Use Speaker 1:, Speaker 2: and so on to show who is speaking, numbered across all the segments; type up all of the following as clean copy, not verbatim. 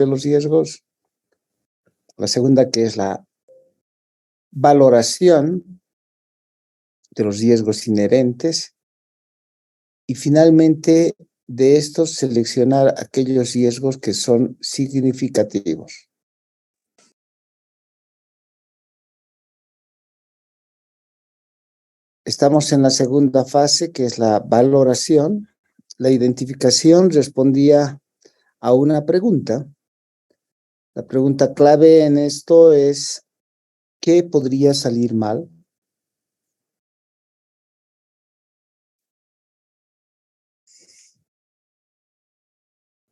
Speaker 1: de los riesgos. La segunda, que es la valoración de los riesgos inherentes. Y finalmente, de estos, seleccionar aquellos riesgos que son significativos. Estamos en la segunda fase, que es la valoración. La identificación respondía a una pregunta. La pregunta clave en esto es, ¿qué podría salir mal?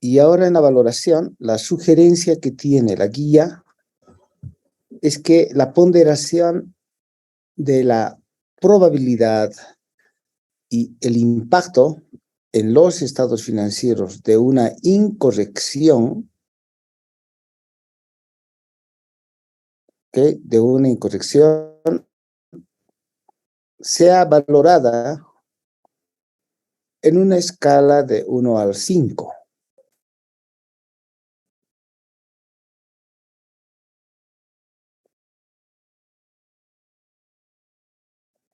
Speaker 1: Y ahora en la valoración, la sugerencia que tiene la guía es que la ponderación de la probabilidad y el impacto en los estados financieros de una incorrección, ¿okay?, de una incorrección, sea valorada en una escala de 1 al 5.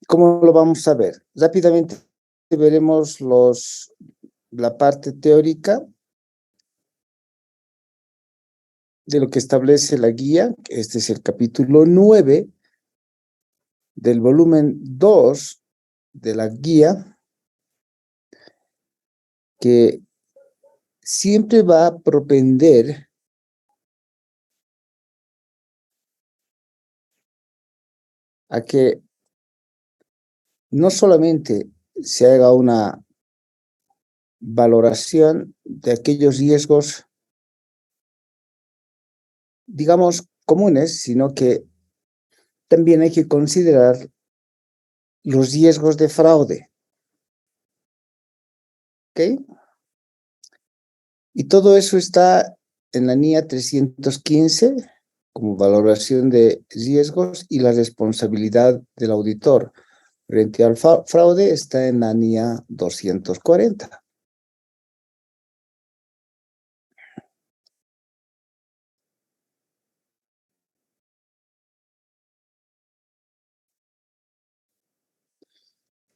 Speaker 1: ¿Cómo lo vamos a ver? Rápidamente veremos la parte teórica de lo que establece la guía. Este es el capítulo 9 del volumen 2 de la guía, que siempre va a propender a que no solamente se haga una valoración de aquellos riesgos, digamos, comunes, sino que también hay que considerar los riesgos de fraude. ¿Ok? Y todo eso está en la NIA 315 como valoración de riesgos y la responsabilidad del auditor frente al fraude está en la NIA 240.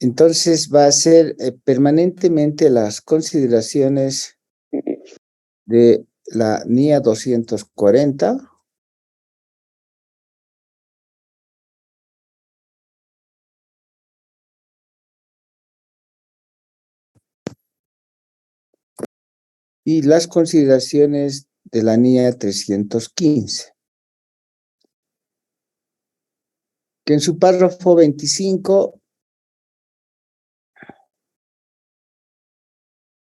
Speaker 1: Entonces va a ser permanentemente las consideraciones de la NIA 240 y las consideraciones de la NIA 315, que en su párrafo 25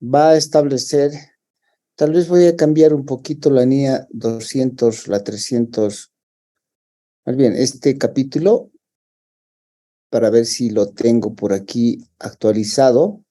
Speaker 1: va a establecer, tal vez voy a cambiar un poquito la NIA 200, la 300, más bien este capítulo, para ver si lo tengo por aquí actualizado.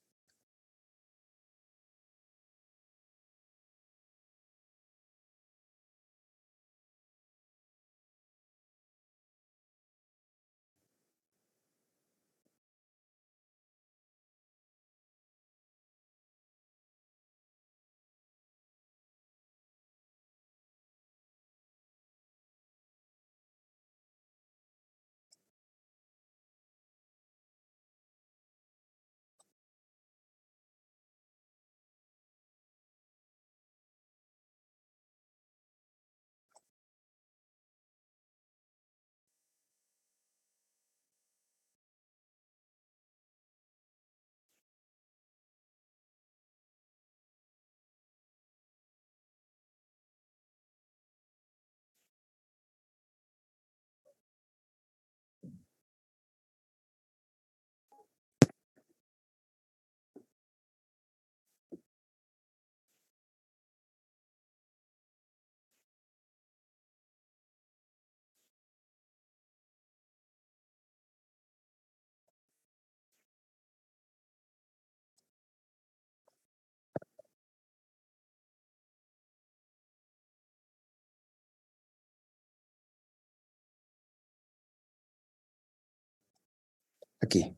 Speaker 1: Aquí.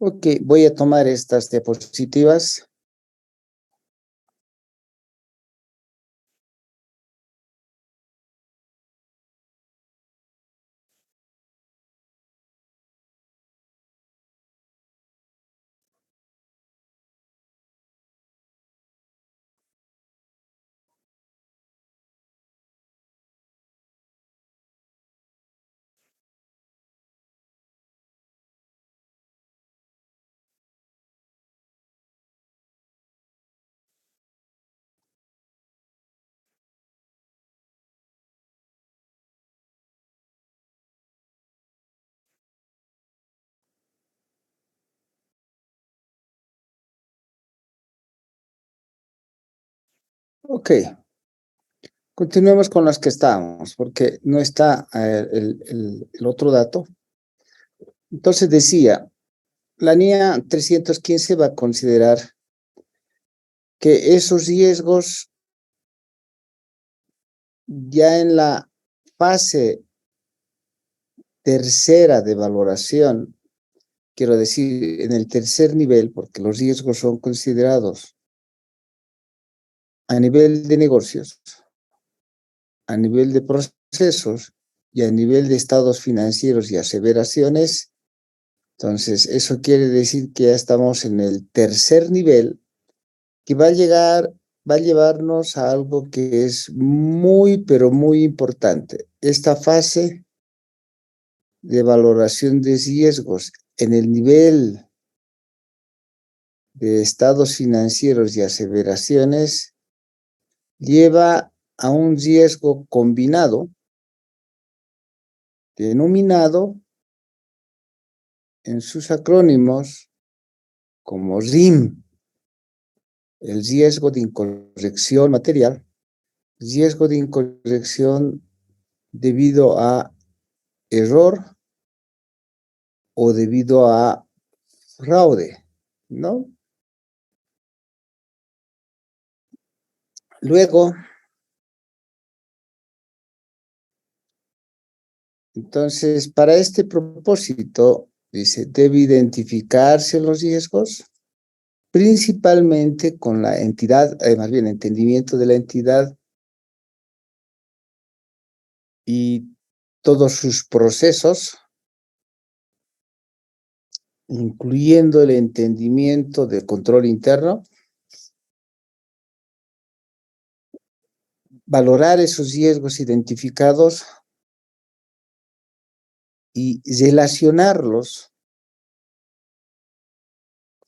Speaker 1: Ok, voy a tomar estas diapositivas. Ok, continuemos con las que estábamos, porque no está el otro dato. Entonces decía, la NIA 315 va a considerar que esos riesgos ya en la fase tercera de valoración, quiero decir, en el tercer nivel, porque los riesgos son considerados a nivel de negocios, a nivel de procesos y a nivel de estados financieros y aseveraciones. Entonces, eso quiere decir que ya estamos en el tercer nivel, que va a llevarnos a algo que es muy, pero muy importante. Esta fase de valoración de riesgos en el nivel de estados financieros y aseveraciones lleva a un riesgo combinado denominado en sus acrónimos como RIM, el riesgo de incorrección material, riesgo de incorrección debido a error o debido a fraude, ¿no? Luego, entonces, para este propósito, dice, debe identificarse los riesgos, principalmente con la entidad, más bien entendimiento de la entidad y todos sus procesos, incluyendo el entendimiento del control interno, valorar esos riesgos identificados y relacionarlos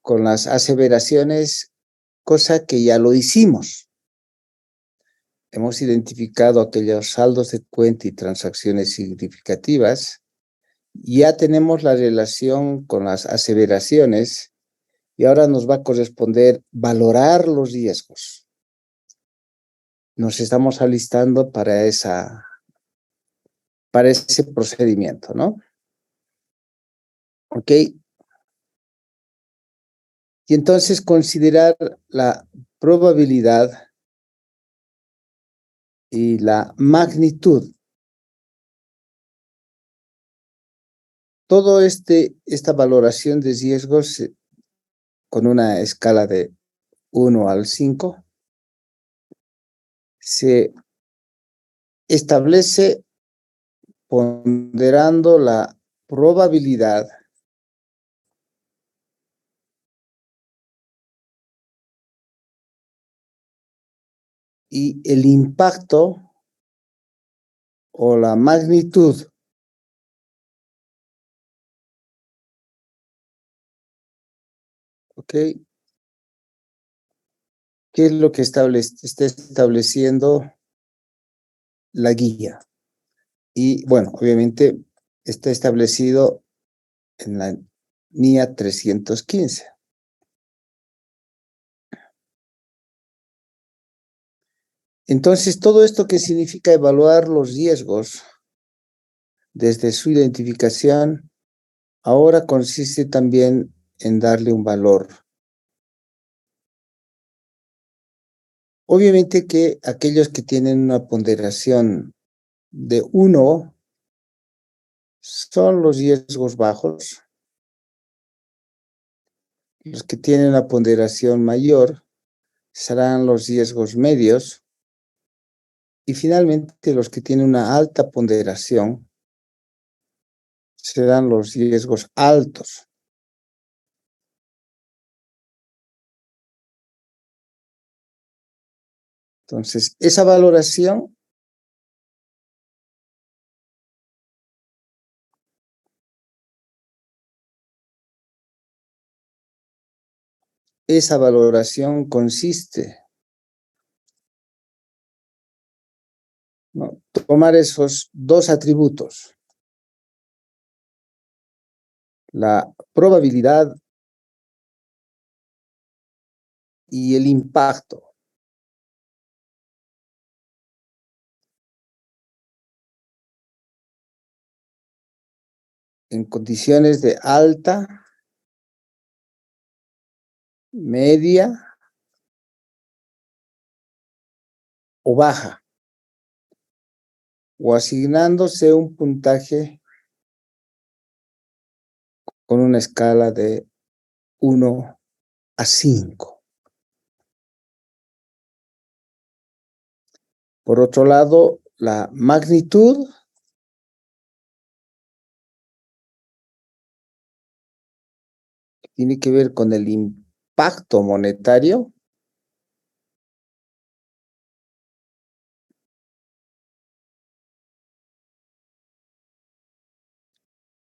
Speaker 1: con las aseveraciones, cosa que ya lo hicimos. Hemos identificado aquellos saldos de cuenta y transacciones significativas. Ya tenemos la relación con las aseveraciones y ahora nos va a corresponder valorar los riesgos. Nos estamos alistando para ese procedimiento, ¿no? Ok. Y entonces considerar la probabilidad y la magnitud. Todo esta valoración de riesgos con una escala de 1 al 5 se establece ponderando la probabilidad y el impacto o la magnitud. ¿Ok? ¿Qué es lo que está estableciendo la guía? Y bueno, obviamente está establecido en la NIA 315. Entonces, todo esto que significa evaluar los riesgos desde su identificación, ahora consiste también en darle un valor. Obviamente que aquellos que tienen una ponderación de 1 son los riesgos bajos. Los que tienen una ponderación mayor serán los riesgos medios y finalmente los que tienen una alta ponderación serán los riesgos altos. Entonces, esa valoración consiste, ¿no?, tomar esos dos atributos, la probabilidad y el impacto. En condiciones de alta, media o baja, o asignándose un puntaje con una escala de 1 a 5. Por otro lado, la magnitud tiene que ver con el impacto monetario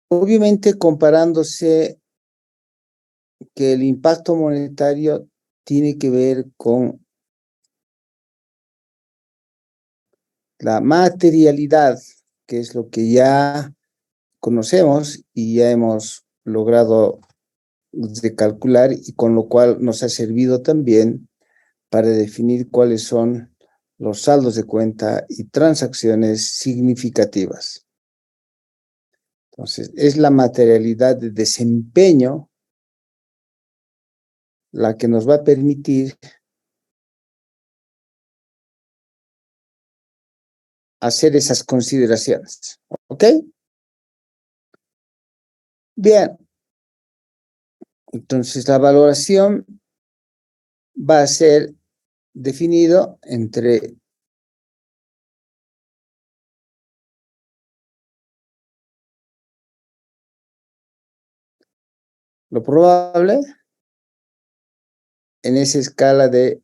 Speaker 1: obviamente comparándose que el impacto monetario tiene que ver con la materialidad, que es lo que ya conocemos y ya hemos logrado de calcular y con lo cual nos ha servido también para definir cuáles son los saldos de cuenta y transacciones significativas. Entonces, es la materialidad de desempeño la que nos va a permitir hacer esas consideraciones. ¿Ok? Bien. Entonces, la valoración va a ser definido entre lo probable en esa escala de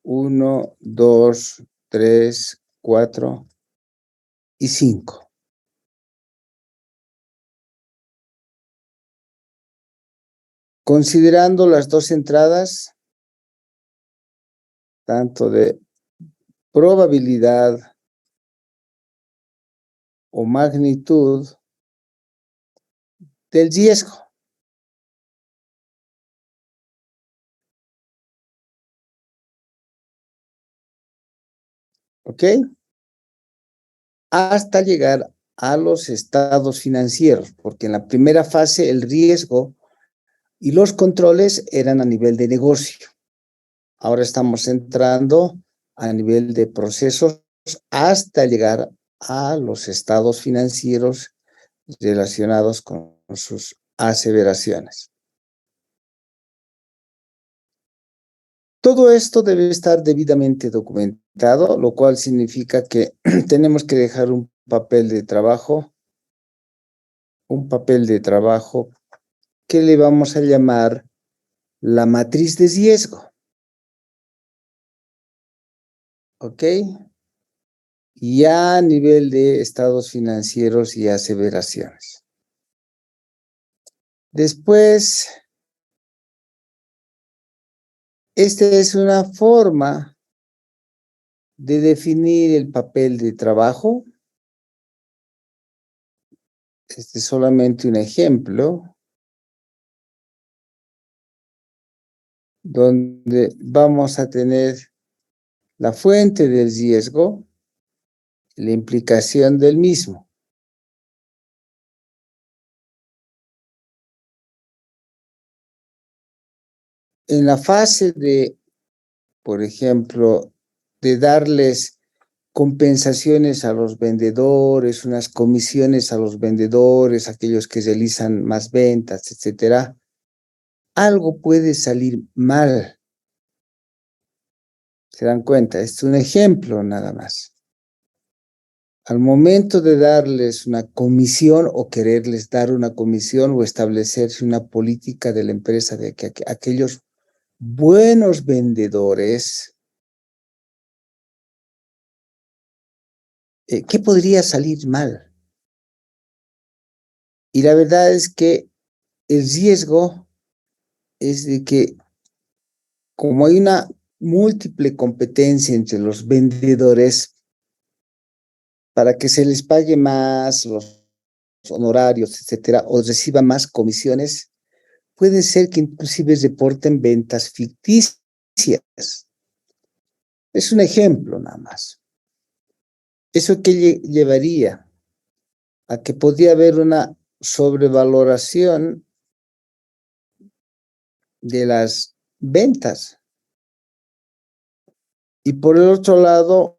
Speaker 1: 1, 2, 3, 4 y 5. Considerando las dos entradas, tanto de probabilidad o magnitud del riesgo. ¿Ok? Hasta llegar a los estados financieros, porque en la primera fase el riesgo y los controles eran a nivel de negocio. Ahora estamos entrando a nivel de procesos hasta llegar a los estados financieros relacionados con sus aseveraciones. Todo esto debe estar debidamente documentado, lo cual significa que tenemos que dejar un papel de trabajo que le vamos a llamar la matriz de riesgo. ¿Ok? Ya a nivel de estados financieros y aseveraciones. Después, esta es una forma de definir el papel de trabajo. Este es solamente un ejemplo donde vamos a tener la fuente del riesgo, la implicación del mismo. En la fase de, por ejemplo, de darles compensaciones a los vendedores, unas comisiones a los vendedores, aquellos que realizan más ventas, etcétera, algo puede salir mal. ¿Se dan cuenta? Este es un ejemplo nada más. Al momento de darles una comisión o quererles dar una comisión o establecerse una política de la empresa de que aquellos buenos vendedores, ¿qué podría salir mal? Y la verdad es que el riesgo es de que como hay una múltiple competencia entre los vendedores para que se les pague más los honorarios, etcétera, o reciban más comisiones, puede ser que inclusive reporten ventas ficticias. Es un ejemplo nada más. ¿Eso qué llevaría? A que podría haber una sobrevaloración de las ventas. Y por el otro lado,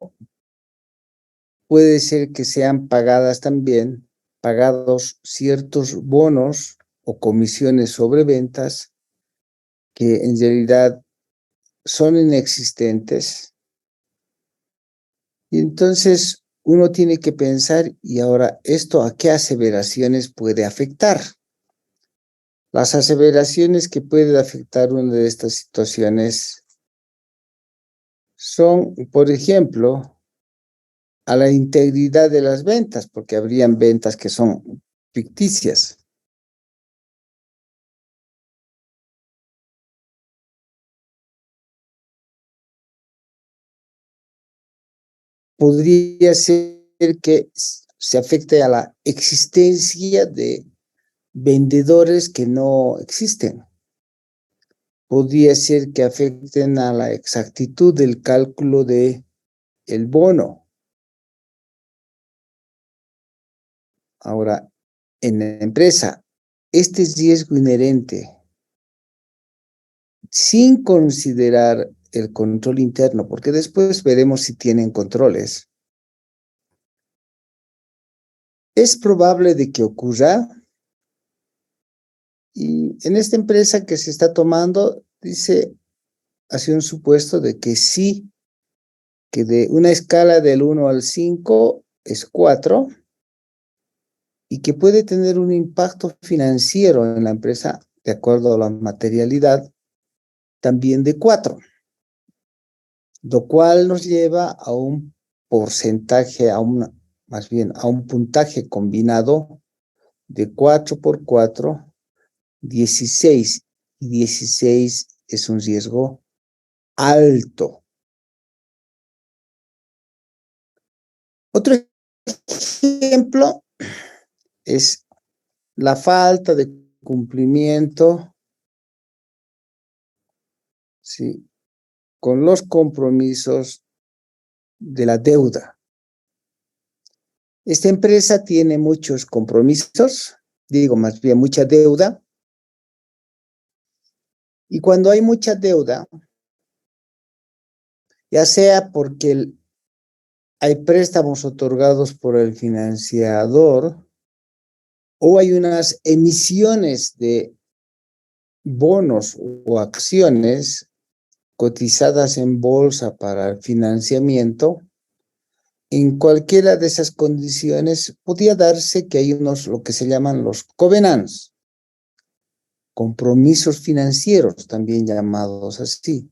Speaker 1: puede ser que sean pagados ciertos bonos o comisiones sobre ventas que en realidad son inexistentes. Y entonces uno tiene que pensar, y ahora, ¿esto a qué aseveraciones puede afectar? Las aseveraciones que pueden afectar una de estas situaciones son, por ejemplo, a la integridad de las ventas, porque habrían ventas que son ficticias. Podría ser que se afecte a la existencia de vendedores que no existen. Podría ser que afecten a la exactitud del cálculo de el bono. Ahora, en la empresa, este riesgo inherente, sin considerar el control interno, porque después veremos si tienen controles, es probable de que ocurra. Y en esta empresa que se está tomando, dice, hace un supuesto de que sí, que de una escala del 1 al 5 es 4 y que puede tener un impacto financiero en la empresa, de acuerdo a la materialidad, también de 4, lo cual nos lleva a un porcentaje, más bien a un puntaje combinado de 4 por 4, 16, y 16 es un riesgo alto. Otro ejemplo es la falta de cumplimiento, ¿sí?, con los compromisos de la deuda. Esta empresa tiene muchos compromisos, digo más bien mucha deuda, y cuando hay mucha deuda, ya sea porque hay préstamos otorgados por el financiador o hay unas emisiones de bonos o acciones cotizadas en bolsa para el financiamiento, en cualquiera de esas condiciones podría darse que hay unos, lo que se llaman los covenants, compromisos financieros, también llamados así.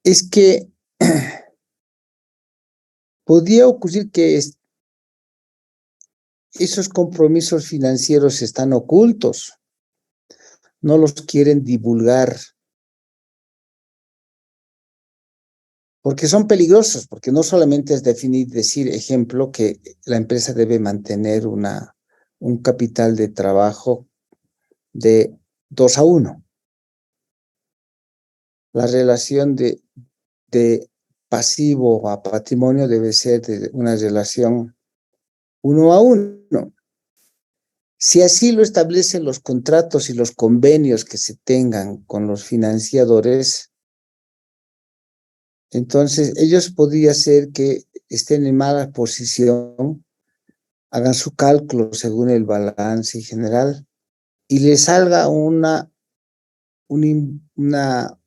Speaker 1: Es que podría ocurrir que esos compromisos financieros están ocultos, no los quieren divulgar, porque son peligrosos, porque no solamente es decir, ejemplo, que la empresa debe mantener un capital de trabajo de 2:1. La relación de pasivo a patrimonio debe ser de una relación 1:1. Si así lo establecen los contratos y los convenios que se tengan con los financiadores, entonces ellos podría ser que estén en mala posición, hagan su cálculo según el balance general y le salga una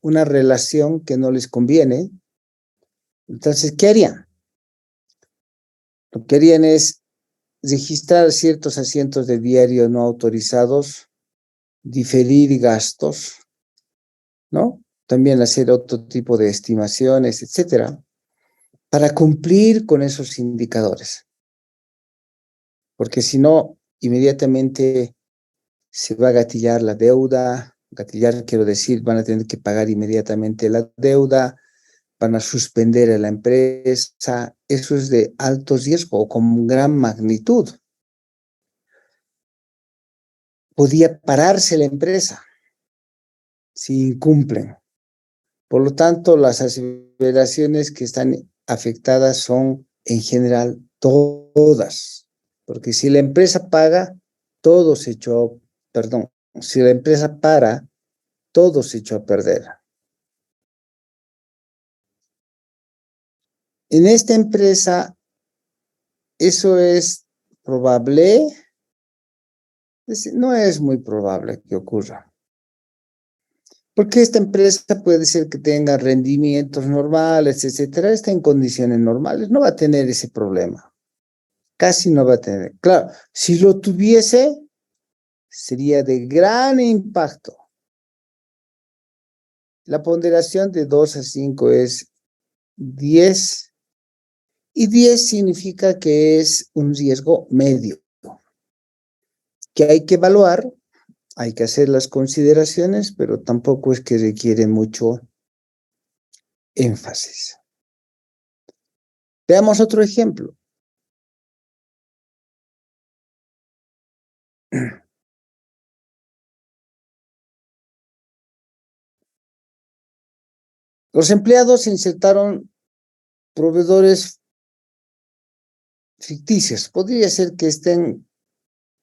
Speaker 1: relación que no les conviene, entonces, ¿qué harían? Lo que harían es registrar ciertos asientos de diario no autorizados, diferir gastos, ¿no? También hacer otro tipo de estimaciones, etcétera, para cumplir con esos indicadores. Porque si no, inmediatamente se va a gatillar la deuda. Gatillar, quiero decir, van a tener que pagar inmediatamente la deuda, van a suspender a la empresa. Eso es de alto riesgo o con gran magnitud. Podía pararse la empresa si incumplen. Por lo tanto, las aseveraciones que están afectadas son en general todas, porque si la empresa paga, todo se echó, perdón, si la empresa para, todo se echó a perder. En esta empresa, eso es probable, no es muy probable que ocurra. Porque esta empresa puede ser que tenga rendimientos normales, etcétera, está en condiciones normales, no va a tener ese problema. Casi no va a tener. Claro, si lo tuviese, sería de gran impacto. La ponderación de 2 a 5 es 10, y 10 significa que es un riesgo medio, que hay que evaluar, hay que hacer las consideraciones, pero tampoco es que requiere mucho énfasis. Veamos otro ejemplo. Los empleados insertaron proveedores ficticios. Podría ser que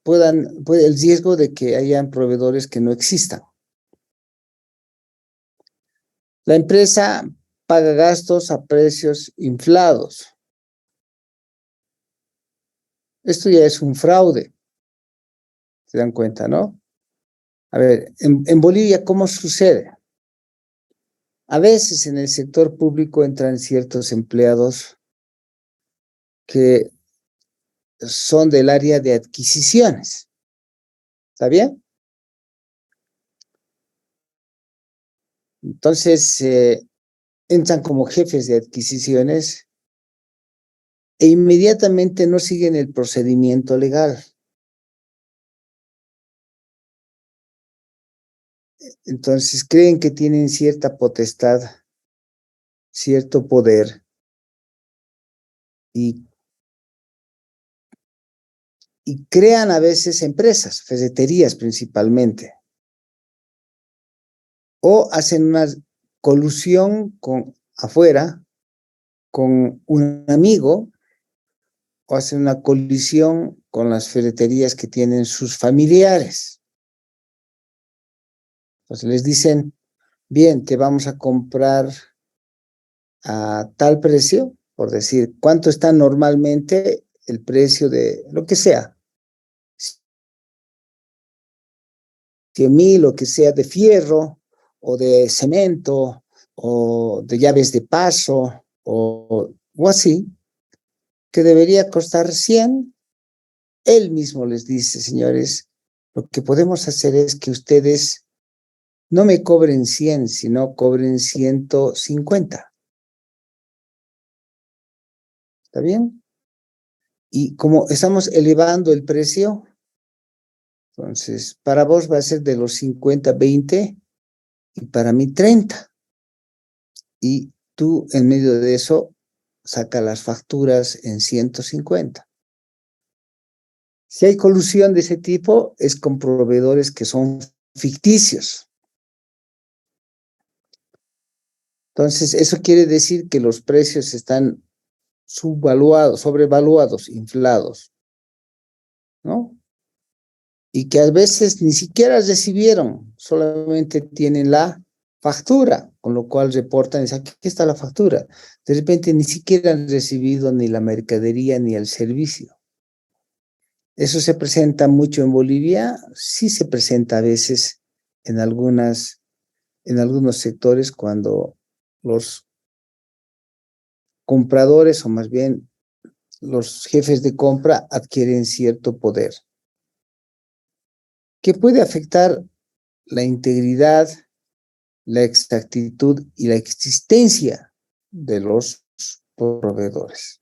Speaker 1: puede el riesgo de que hayan proveedores que no existan. La empresa paga gastos a precios inflados. Esto ya es un fraude. ¿Se dan cuenta, no? A ver, en Bolivia, ¿cómo sucede? A veces en el sector público entran ciertos empleados que son del área de adquisiciones. ¿Está bien? Entonces, entran como jefes de adquisiciones e inmediatamente no siguen el procedimiento legal. Entonces, creen que tienen cierta potestad, cierto poder y crean a veces empresas, ferreterías principalmente, o hacen una colusión con afuera, con un amigo, o hacen una colisión con las ferreterías que tienen sus familiares. Entonces les dicen, bien, te vamos a comprar a tal precio, por decir, ¿cuánto está normalmente el precio de lo que sea? 100,000 o que sea de fierro o de cemento o de llaves de paso o así, que debería costar 100. Él mismo les dice, señores, lo que podemos hacer es que ustedes no me cobren 100, sino cobren 150. ¿Está bien? Y como estamos elevando el precio, entonces para vos va a ser de los 50, 20 y para mí 30. Y tú en medio de eso saca las facturas en 150. Si hay colusión de ese tipo, es con proveedores que son ficticios. Entonces, eso quiere decir que los precios están subvaluados, sobrevaluados, inflados, ¿no? Y que a veces ni siquiera recibieron, solamente tienen la factura, con lo cual reportan, dicen, aquí está la factura. De repente ni siquiera han recibido ni la mercadería ni el servicio. ¿Eso se presenta mucho en Bolivia? Sí se presenta a veces en algunos sectores cuando los compradores o más bien los jefes de compra adquieren cierto poder que puede afectar la integridad, la exactitud y la existencia de los proveedores.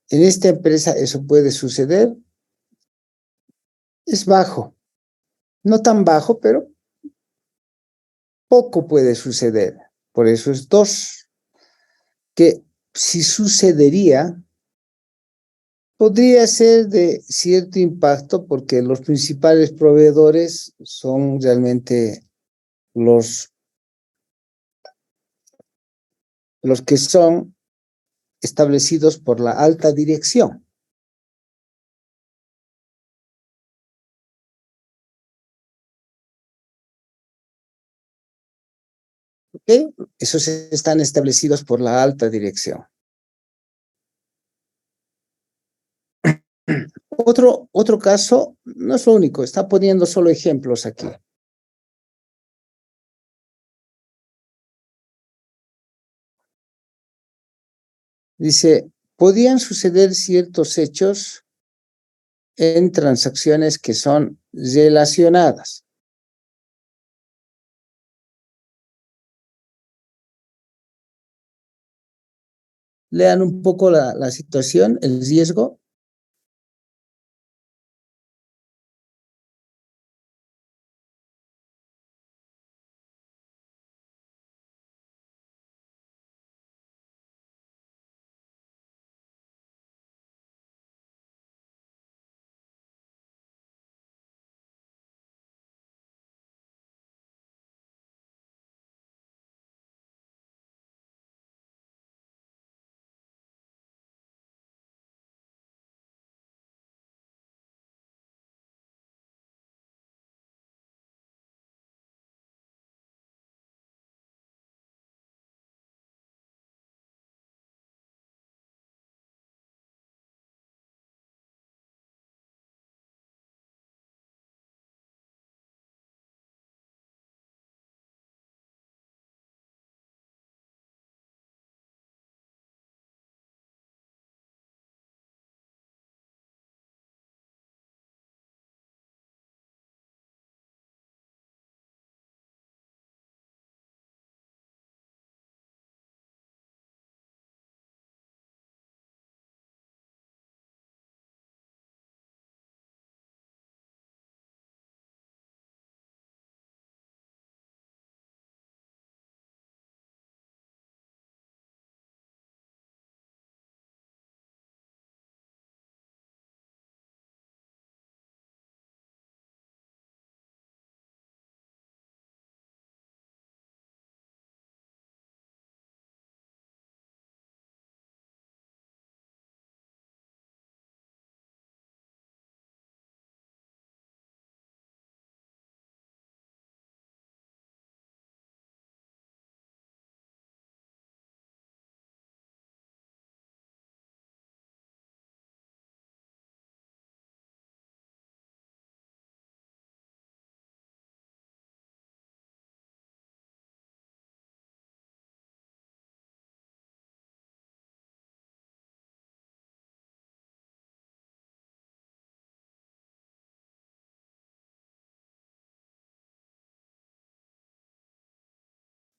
Speaker 1: En esta empresa eso puede suceder, es bajo, no tan bajo, pero poco puede suceder. Por eso es dos, que si sucedería, podría ser de cierto impacto porque los principales proveedores son realmente los, los que son establecidos por la alta dirección. ¿Ok? Esos están establecidos por la alta dirección. Otro caso, no es lo único, está poniendo solo ejemplos aquí. Dice, podían suceder ciertos hechos en transacciones que son relacionadas. Lean un poco la situación, el riesgo.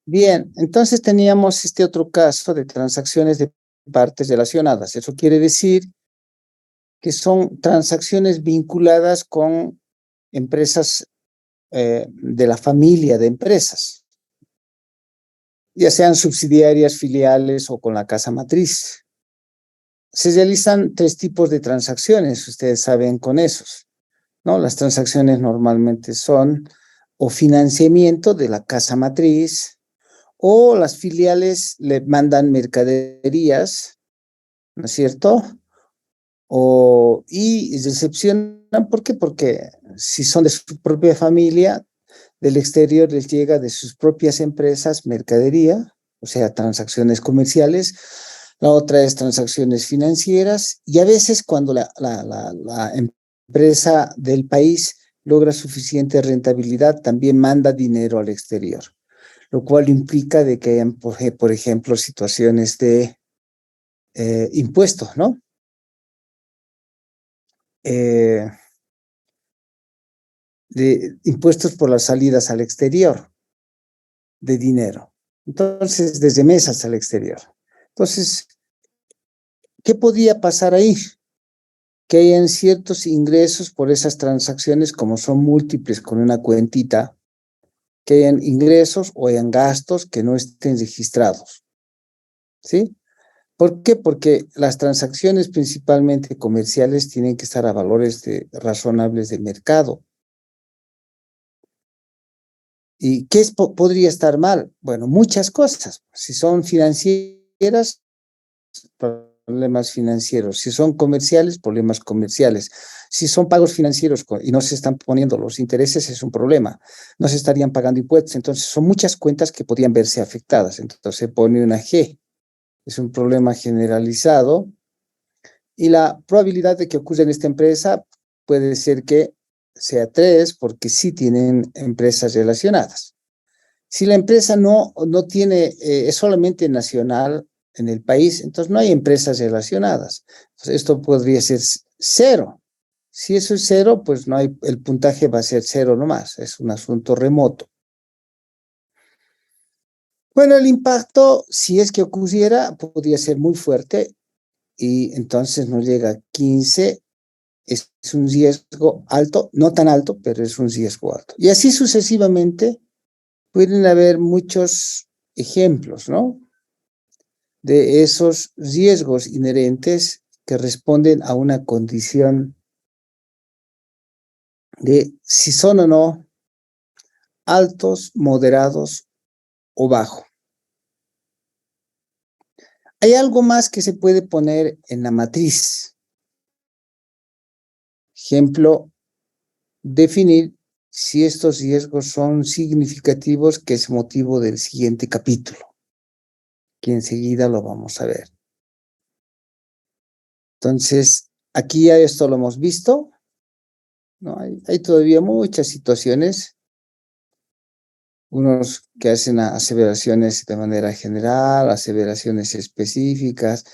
Speaker 1: Bien, entonces teníamos este otro caso de transacciones de partes relacionadas. Eso quiere decir que son transacciones vinculadas con empresas de la familia de empresas, ya sean subsidiarias, filiales o con la casa matriz. Se realizan tres tipos de transacciones, ustedes saben con esos, ¿no? Las transacciones normalmente son o financiamiento de la casa matriz, o las filiales le mandan mercaderías, ¿no es cierto? Y recepcionan, ¿por qué? Porque si son de su propia familia, del exterior les llega de sus propias empresas mercadería, o sea, transacciones comerciales. La otra es transacciones financieras y a veces cuando la empresa del país logra suficiente rentabilidad, también manda dinero al exterior, lo cual implica de que hayan, por ejemplo, situaciones de impuestos, ¿no? De impuestos por las salidas al exterior de dinero. Entonces, desde mesas al exterior. Entonces, ¿qué podía pasar ahí? Que hayan ciertos ingresos por esas transacciones, como son múltiples con una cuentita, que hayan ingresos o hayan gastos que no estén registrados, ¿sí? ¿Por qué? Porque las transacciones principalmente comerciales tienen que estar a valores razonables de mercado. ¿Y qué podría estar mal? Bueno, muchas cosas. Si son financieras, problemas financieros. Si son comerciales, problemas comerciales. Si son pagos financieros y no se están poniendo los intereses, es un problema. No se estarían pagando impuestos. Entonces, son muchas cuentas que podrían verse afectadas. Entonces, se pone una G. Es un problema generalizado. Y la probabilidad de que ocurra en esta empresa puede ser que sea 3, porque sí tienen empresas relacionadas. Si la empresa no tiene, es solamente nacional en el país, entonces no hay empresas relacionadas. Entonces, esto podría ser 0. Si eso es 0, pues no hay, el puntaje va a ser 0 nomás, es un asunto remoto. Bueno, el impacto, si es que ocurriera, podría ser muy fuerte y entonces nos llega a 15. Es un riesgo alto, no tan alto, pero es un riesgo alto. Y así sucesivamente pueden haber muchos ejemplos, ¿no? De esos riesgos inherentes que responden a una condición de si son o no altos, moderados o bajo. Hay algo más que se puede poner en la matriz. Ejemplo, definir si estos riesgos son significativos, que es motivo del siguiente capítulo, que enseguida lo vamos a ver. Entonces, aquí ya esto lo hemos visto, ¿no? Hay todavía muchas situaciones, unos que hacen aseveraciones de manera general, aseveraciones específicas,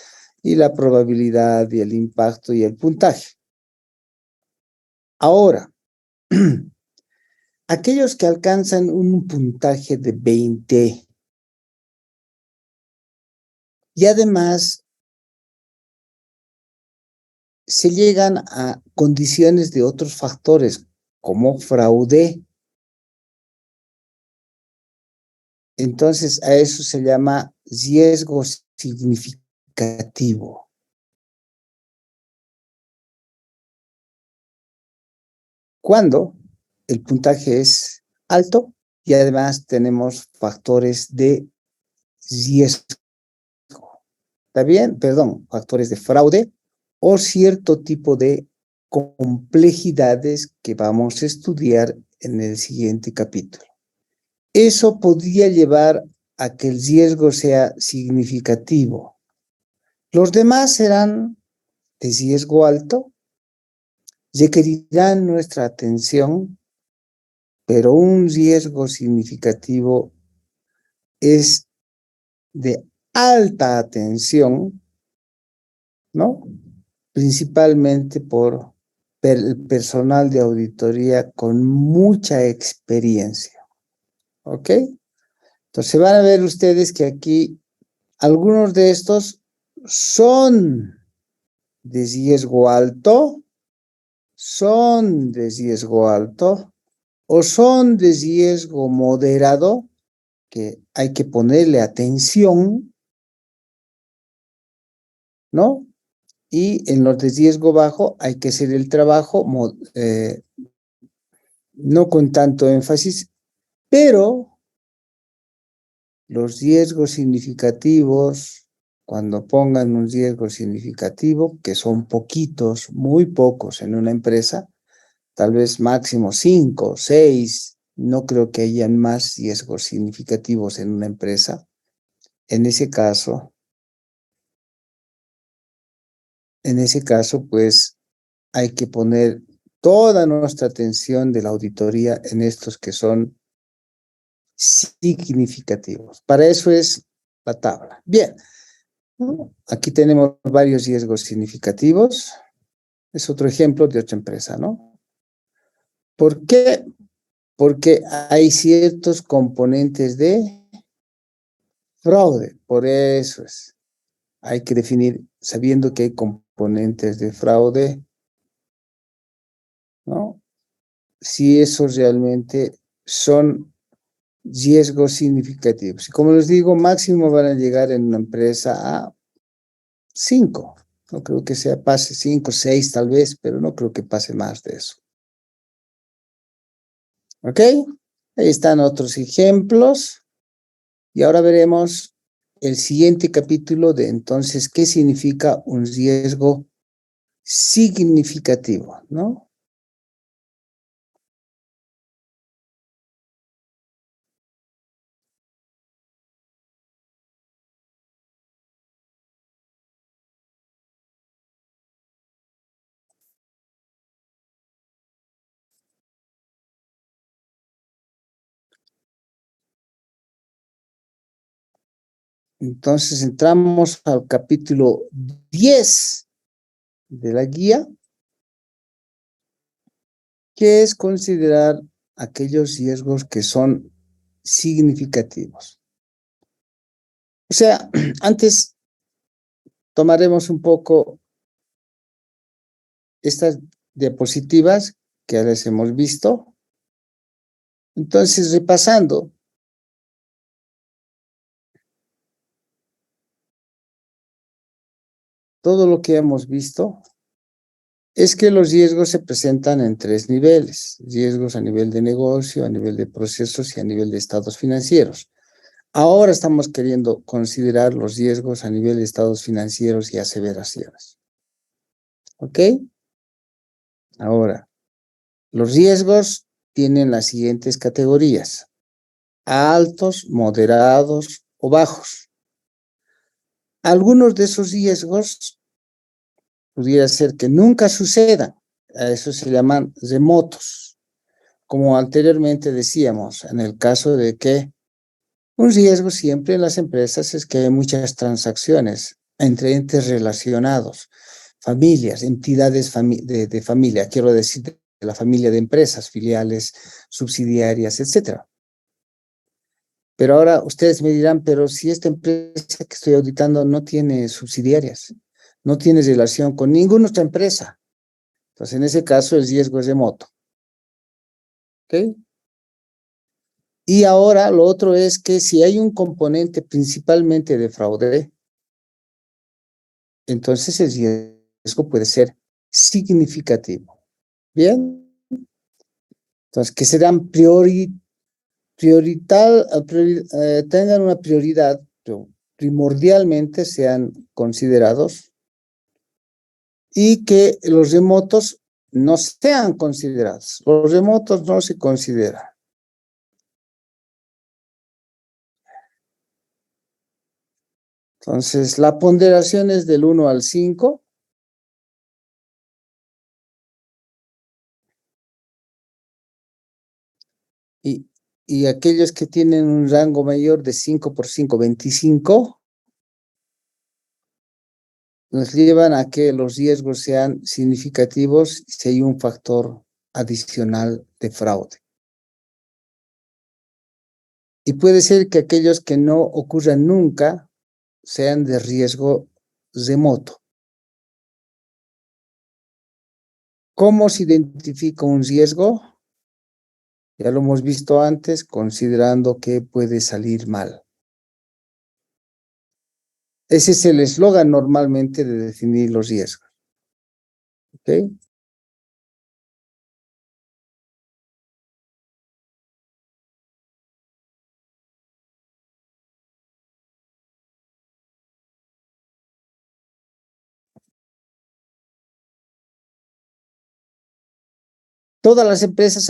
Speaker 1: y la probabilidad y el impacto y el puntaje. Ahora, aquellos que alcanzan un puntaje de 20 y además se llegan a condiciones de otros factores como fraude, entonces a eso se llama riesgo significativo. Cuando el puntaje es alto y además tenemos factores de riesgo. ¿Está bien? Perdón, factores de fraude o cierto tipo de complejidades que vamos a estudiar en el siguiente capítulo. Eso podría llevar a que el riesgo sea significativo. Los demás serán de riesgo alto, requerirán nuestra atención, pero un riesgo significativo es de alta atención, ¿no? Principalmente por el personal de auditoría con mucha experiencia, ¿ok? Entonces van a ver ustedes que aquí algunos de estos son de riesgo alto, son de riesgo alto o son de riesgo moderado, que hay que ponerle atención, ¿no? Y en los de riesgo bajo hay que hacer el trabajo no con tanto énfasis, pero los riesgos significativos, cuando pongan un riesgo significativo, que son poquitos, muy pocos en una empresa, tal vez máximo 5, 6, no creo que hayan más riesgos significativos en una empresa. En ese caso, pues hay que poner toda nuestra atención de la auditoría en estos que son significativos. Para eso es la tabla. Bien, ¿no? Aquí tenemos varios riesgos significativos. Es otro ejemplo de otra empresa, ¿no? ¿Por qué? Porque hay ciertos componentes de fraude. Por eso es. Hay que definir, sabiendo que hay componentes de fraude, ¿no? Si esos realmente son riesgos significativos. Y como les digo, máximo van a llegar en una empresa a 5. No creo que sea pase 5, 6 tal vez, pero no creo que pase más de eso. ¿Ok? Ahí están otros ejemplos. Y ahora veremos el siguiente capítulo de entonces qué significa un riesgo significativo, ¿no? Entonces entramos al capítulo 10 de la guía, que es considerar aquellos riesgos que son significativos. O sea, antes tomaremos un poco estas diapositivas que ya les hemos visto. Entonces, repasando, todo lo que hemos visto es que los riesgos se presentan en 3 niveles: riesgos a nivel de negocio, a nivel de procesos y a nivel de estados financieros. Ahora estamos queriendo considerar los riesgos a nivel de estados financieros y aseveraciones. ¿Ok? Ahora, los riesgos tienen las siguientes categorías: altos, moderados o bajos. Algunos de esos riesgos pudiera ser que nunca sucedan. A eso se llaman remotos. Como anteriormente decíamos, en el caso de que un riesgo siempre en las empresas es que hay muchas transacciones entre entes relacionados, familias, entidades de familia, quiero decir, de la familia de empresas, filiales, subsidiarias, etcétera. Pero ahora ustedes me dirán, pero si esta empresa que estoy auditando no tiene subsidiarias, no tiene relación con ninguna otra empresa, entonces en ese caso el riesgo es remoto. ¿Ok? Y ahora lo otro es que si hay un componente principalmente de fraude, entonces el riesgo puede ser significativo. Bien, entonces que serán tengan una prioridad, primordialmente sean considerados, y que los remotos no sean considerados. Los remotos no se consideran. Entonces, la ponderación es del 1 al 5. Y aquellos que tienen un rango mayor de 5 por 5, 25, nos llevan a que los riesgos sean significativos si hay un factor adicional de fraude. Y puede ser que aquellos que no ocurran nunca sean de riesgo remoto. ¿Cómo se identifica un riesgo? Ya lo hemos visto antes, considerando que puede salir mal. Ese es el eslogan normalmente de definir los riesgos. ¿Ok? Todas las empresas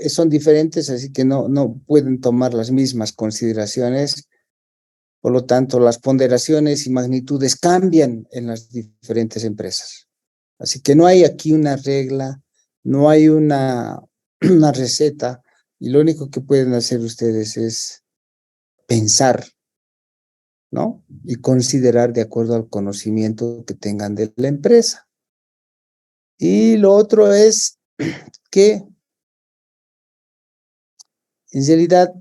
Speaker 1: son diferentes, así que no pueden tomar las mismas consideraciones. Por lo tanto, las ponderaciones y magnitudes cambian en las diferentes empresas. Así que no hay aquí una regla, No hay una receta y lo único que pueden hacer ustedes es pensar, ¿no? Y considerar de acuerdo al conocimiento que tengan de la empresa. Y lo otro es que en realidad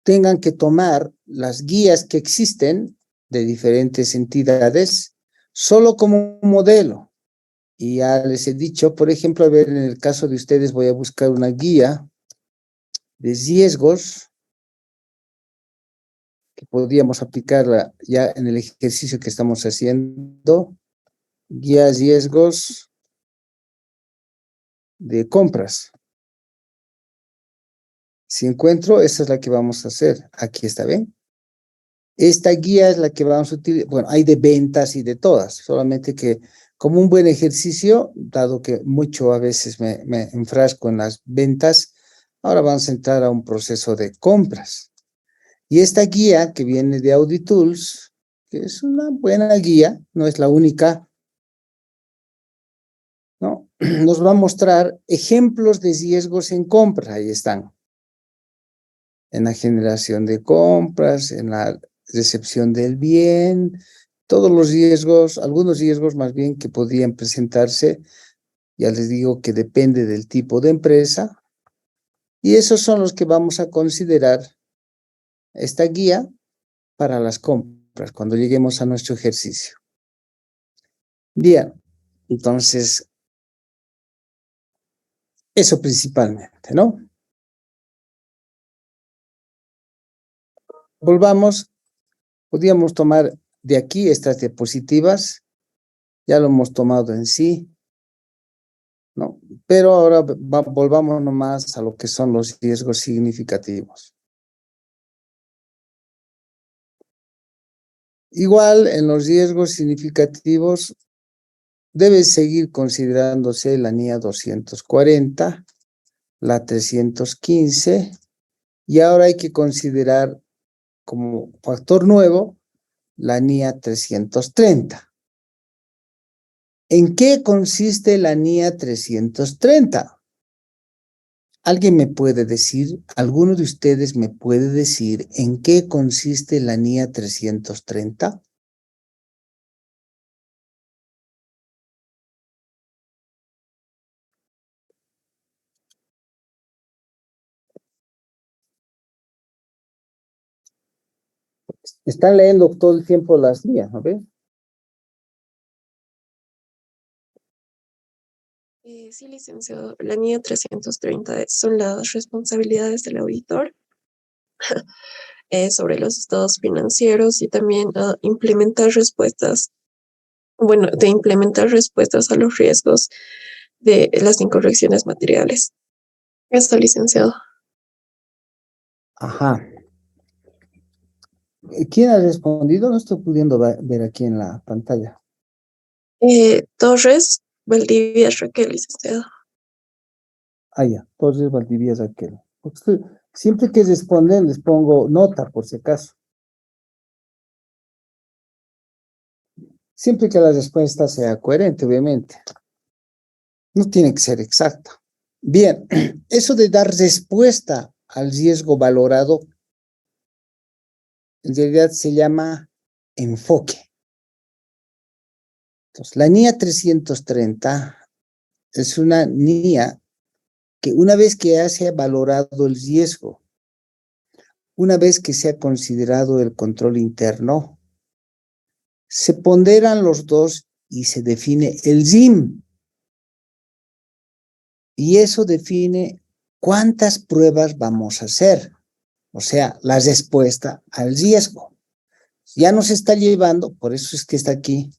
Speaker 1: tengan que tomar las guías que existen de diferentes entidades solo como un modelo. Y ya les he dicho, por ejemplo, a ver, en el caso de ustedes voy a buscar una guía de riesgos que podríamos aplicarla ya en el ejercicio que estamos haciendo. Guía riesgos de compras. Si encuentro, esa es la que vamos a hacer. Aquí está, ¿ven? Esta guía es la que vamos a utilizar. Bueno, hay de ventas y de todas, solamente que como un buen ejercicio, dado que mucho a veces me enfrasco en las ventas, ahora vamos a entrar a un proceso de compras. Y esta guía que viene de AudiTools, que es una buena guía, no es la única, ¿no? Nos va a mostrar ejemplos de riesgos en compra, ahí están. En la generación de compras, en la recepción del bien, todos los riesgos, algunos riesgos más bien que podrían presentarse, ya les digo que depende del tipo de empresa, y esos son los que vamos a considerar esta guía para las compras cuando lleguemos a nuestro ejercicio. Bien, entonces, eso principalmente, ¿no? Volvamos, podríamos tomar de aquí estas diapositivas, ya lo hemos tomado en sí, ¿no? Pero ahora volvamos nomás a lo que son los riesgos significativos. Igual, en los riesgos significativos, debe seguir considerándose la NIA 240, la 315, y ahora hay que considerar como factor nuevo la NIA 330. ¿En qué consiste la NIA 330? ¿Alguien me puede decir, alguno de ustedes me puede decir en qué consiste la NIA 330? Están leyendo todo el tiempo las NIA, ¿no ven?
Speaker 2: Sí, licenciado. La NIA 330 son las responsabilidades del auditor sobre los estados financieros y también implementar respuestas, bueno, de implementar respuestas a los riesgos de las incorrecciones materiales. Eso, licenciado.
Speaker 1: Ajá. ¿Quién ha respondido? No estoy pudiendo ver aquí en la pantalla.
Speaker 2: Torres, Valdivia, Raquel, licenciado.
Speaker 1: Ah, ya. Torres Valdivia aquel. Siempre que responden les pongo nota por si acaso. Siempre que la respuesta sea coherente, obviamente. No tiene que ser exacta. Bien, eso de dar respuesta al riesgo valorado, en realidad se llama enfoque. Entonces, la NIA 330 es una NIA que una vez que ya se ha valorado el riesgo, una vez que se ha considerado el control interno, se ponderan los dos y se define el RIM. Y eso define cuántas pruebas vamos a hacer. O sea, la respuesta al riesgo. Ya nos está llevando, por eso es que está aquí.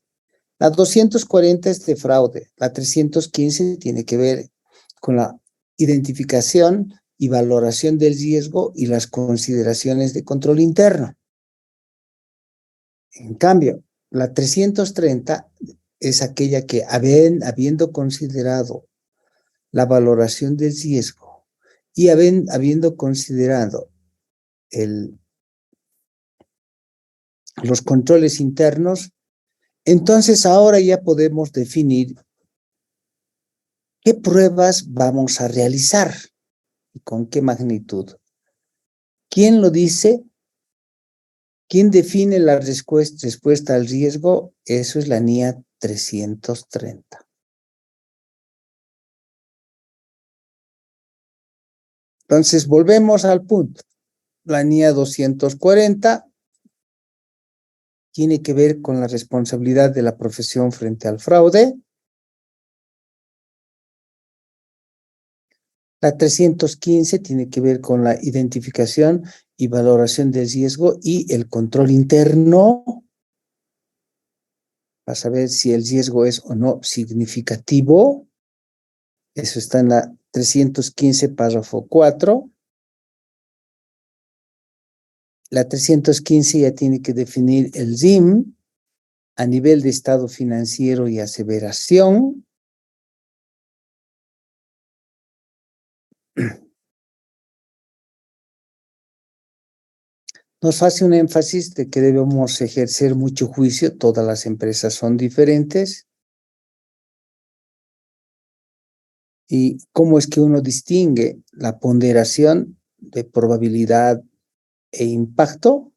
Speaker 1: La 240 es de fraude, la 315 tiene que ver con la identificación y valoración del riesgo y las consideraciones de control interno. En cambio, la 330 es aquella que habiendo considerado la valoración del riesgo y habiendo considerado el los controles internos, entonces ahora ya podemos definir qué pruebas vamos a realizar y con qué magnitud. ¿Quién lo dice? ¿Quién define la respuesta al riesgo? Eso es la NIA 330. Entonces, volvemos al punto. La NIA 240 tiene que ver con la responsabilidad de la profesión frente al fraude. La 315 tiene que ver con la identificación y valoración del riesgo y el control interno para saber si el riesgo es o no significativo. Eso está en la 315, párrafo 4. La 315 ya tiene que definir el RIM a nivel de estado financiero y aseveración. Nos hace un énfasis de que debemos ejercer mucho juicio, todas las empresas son diferentes. ¿Y cómo es que uno distingue la ponderación de probabilidad e impacto?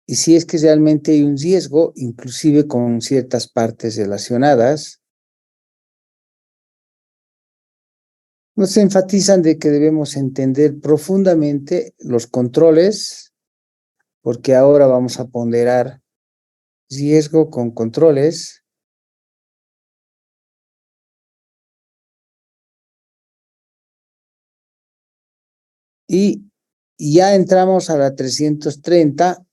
Speaker 1: Y si es que realmente hay un riesgo, inclusive con ciertas partes relacionadas, nos enfatizan de que debemos entender profundamente los controles, porque ahora vamos a ponderar riesgo con controles. Y ya entramos a la 330,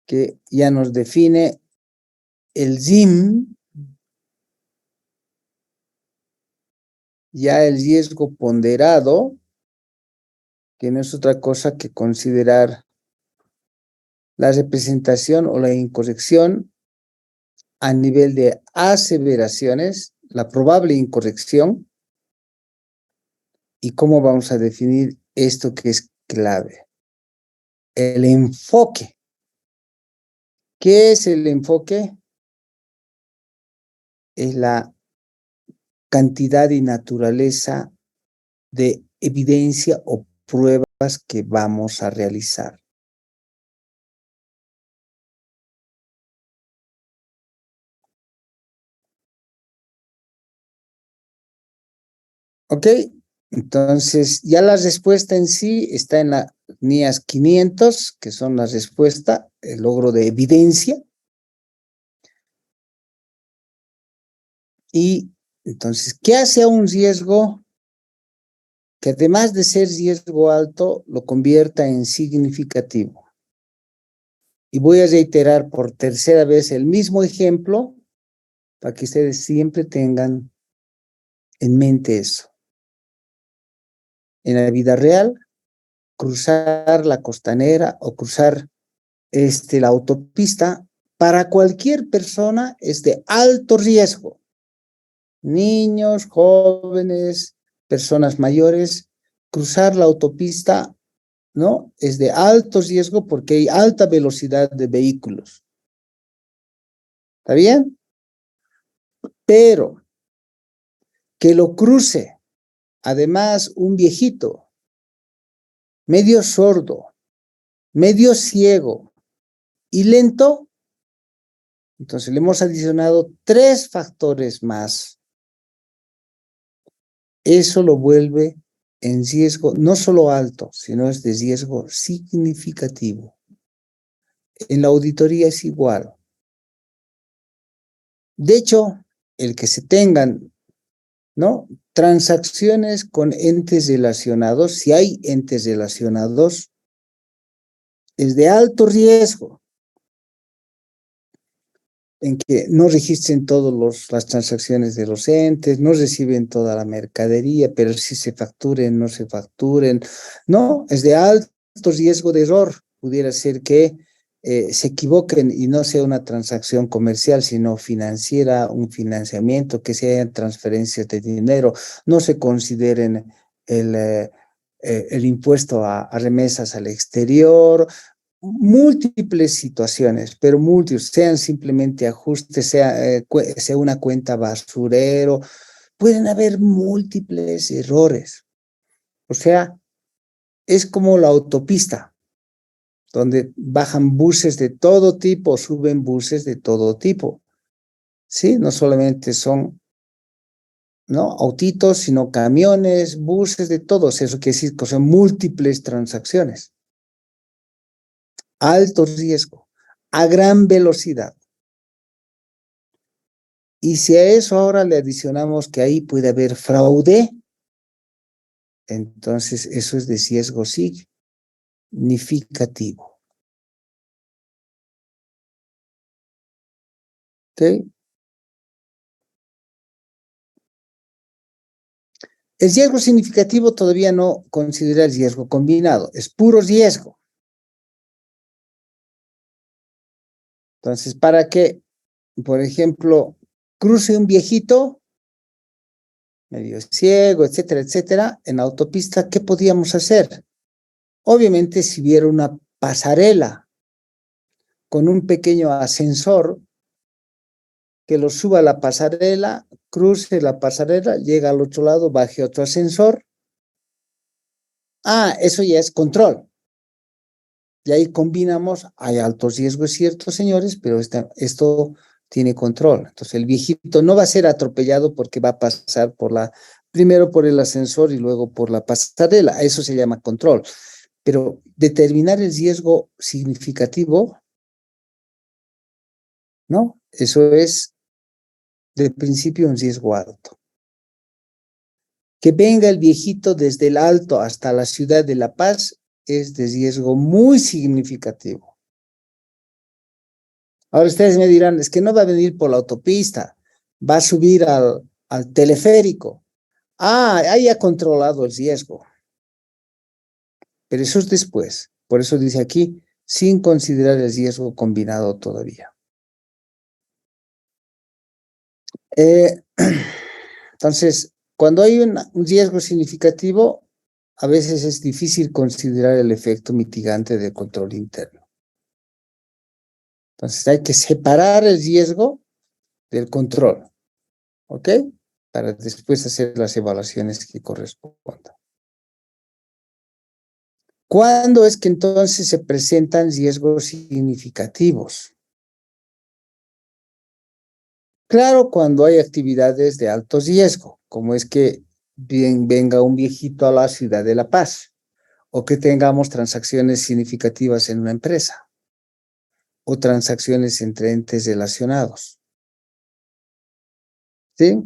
Speaker 1: que ya nos define el RIM, ya el riesgo ponderado, que no es otra cosa que considerar la representación o la incorrección a nivel de aseveraciones, la probable incorrección, y cómo vamos a definir esto que es clave. El enfoque. ¿Qué es el enfoque? Es la cantidad y naturaleza de evidencia o pruebas que vamos a realizar. ¿Ok? Entonces, ya la respuesta en sí está en la NIAS 500, que son la respuesta, el logro de evidencia. Y entonces, ¿qué hace a un riesgo que además de ser riesgo alto, lo convierta en significativo? Y voy a reiterar por tercera vez el mismo ejemplo para que ustedes siempre tengan en mente eso. En la vida real, cruzar la costanera o cruzar la autopista para cualquier persona es de alto riesgo. Niños, jóvenes, personas mayores, cruzar la autopista, ¿no? Es de alto riesgo porque hay alta velocidad de vehículos. ¿Está bien? Pero que lo cruce, además, un viejito, medio sordo, medio ciego y lento, entonces le hemos adicionado 3 factores más. Eso lo vuelve en riesgo no solo alto, sino es de riesgo significativo. En la auditoría es igual. De hecho, el que se tengan, ¿no?, transacciones con entes relacionados, si hay entes relacionados, es de alto riesgo en que no registren todas las transacciones de los entes, no reciben toda la mercadería, pero si se facturen, no se facturen. No, es de alto riesgo de error. Pudiera ser que se equivoquen y no sea una transacción comercial, sino financiera, un financiamiento, que sean transferencias de dinero, no se consideren el impuesto a remesas al exterior, múltiples situaciones, pero múltiples, sean simplemente ajustes, sea una cuenta basurero, pueden haber múltiples errores. O sea, es como la autopista, donde bajan buses de todo tipo, suben buses de todo tipo. Sí, no solamente son, ¿no?, autitos, sino camiones, buses, de todos. Eso quiere decir que son múltiples transacciones. Alto riesgo, a gran velocidad. Y si a eso ahora le adicionamos que ahí puede haber fraude, entonces eso es de riesgo significativo. ¿Sí? El riesgo significativo todavía no considera el riesgo combinado, es puro riesgo. Entonces, para que, por ejemplo, cruce un viejito, medio ciego, etcétera, etcétera, en la autopista, ¿qué podíamos hacer? Obviamente, si hubiera una pasarela con un pequeño ascensor que lo suba a la pasarela, cruce la pasarela, llega al otro lado, baje otro ascensor. Ah, eso ya es control. Y ahí combinamos, hay alto riesgo, es cierto, señores, pero esto tiene control. Entonces el viejito no va a ser atropellado porque va a pasar primero por el ascensor y luego por la pasarela. Eso se llama control. Pero determinar el riesgo significativo, ¿no? Eso es de principio un riesgo alto. Que venga el viejito desde el Alto hasta la ciudad de La Paz es de riesgo muy significativo. Ahora ustedes me dirán, es que no va a venir por la autopista, va a subir al teleférico. Ah, ahí ha controlado el riesgo. Pero eso es después. Por eso dice aquí, sin considerar el riesgo combinado todavía. Entonces, cuando hay un riesgo significativo, a veces es difícil considerar el efecto mitigante del control interno. Entonces, hay que separar el riesgo del control, ¿ok? Para después hacer las evaluaciones que correspondan. ¿Cuándo es que entonces se presentan riesgos significativos? Claro, cuando hay actividades de alto riesgo, como es que venga un viejito a la ciudad de La Paz, o que tengamos transacciones significativas en una empresa, o transacciones entre entes relacionados. ¿Sí?